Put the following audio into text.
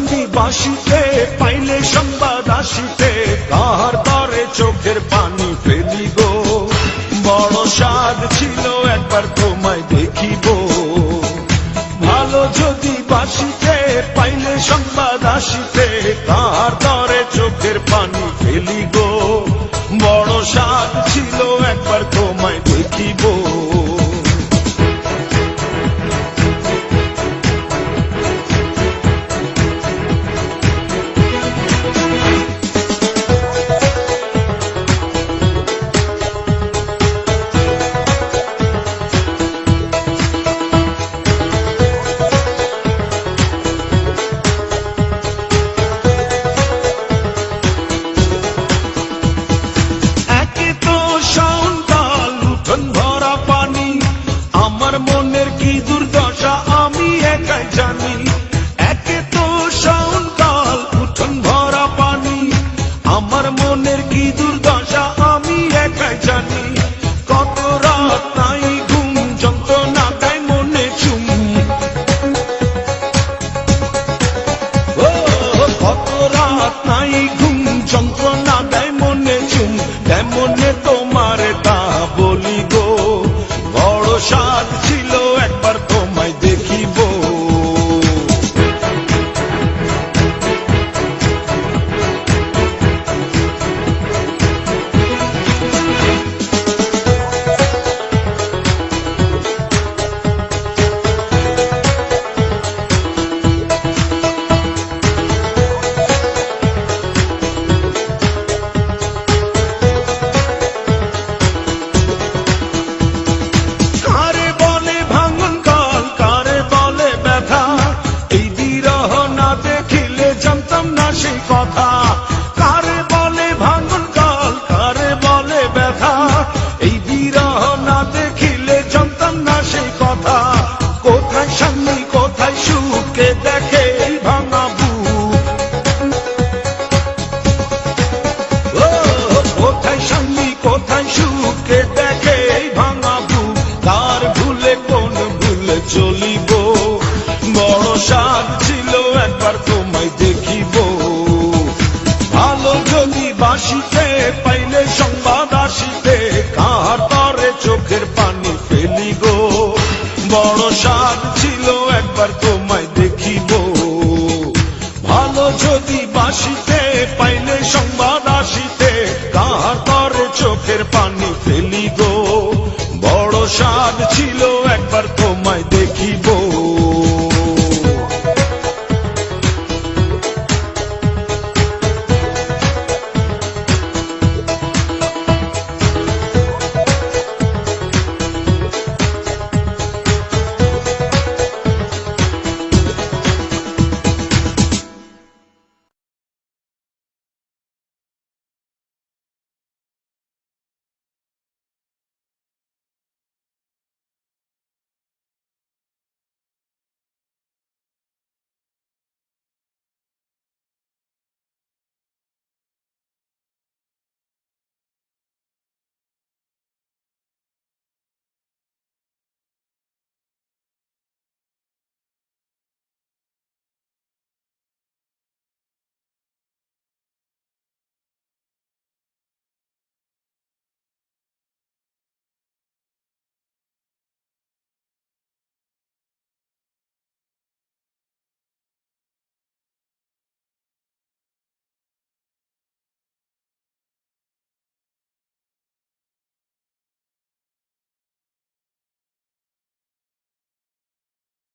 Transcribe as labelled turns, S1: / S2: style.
S1: যদি বাসিতে পাইলে সংবাদ আসিতে কাহার তরে চোখের পানি ফেলি গো বড় স্বাদ ছিল একবার তোমায় দেখিব ভালো যদি বাসিতে পাইলে সংবাদ আসিতে কাহার তরে চোখের পানি ফেলি গো বড় স্বাদ ছিল একবার তোমায় দেখিব মনের কি দুর্দশা আমি একাই জানি একে তো শাওন কাল উঠোন ভরা পানি আমার মনের কি দুর্দশা আমি একাই জানি কত রাত নাই ঘুম যন্ত্রণা দেয় মনে চুম কত রাত নাই ঘুম যন্ত্রণা দেয় মনে চুম তেমনে তোমার তা বলি গো বড় স্বাদ ছিল একবার তোমায় দেখিব সেই কথা কারে বলে ভাঙন কাল কারে বলে ব্যথা এই বিরহ না দেখিলে জানতাম না সেই কথা কোথায় শান্তি কোথায় সুখে দেখে এই ভাঙা বুক কোথায় শান্তি কোথায় সুখে দেখে এই ভাঙা বুক কার ভুলে কোন ভুলে চলিব বড় স্বাদ ছিল একবার তোমায় দেখিব ভালো যদি বাসিতে পাইলে সংবাদ আসিতে কাহার তরে চোখের পানি ফেলি গো বড় স্বাদ ছিল একবার তোমায় দেখিব ভালো যদি বাসিতে পাইলে সংবাদ আসিতে কাহার তরে চোখের পানি ফেলি গো বড় স্বাদ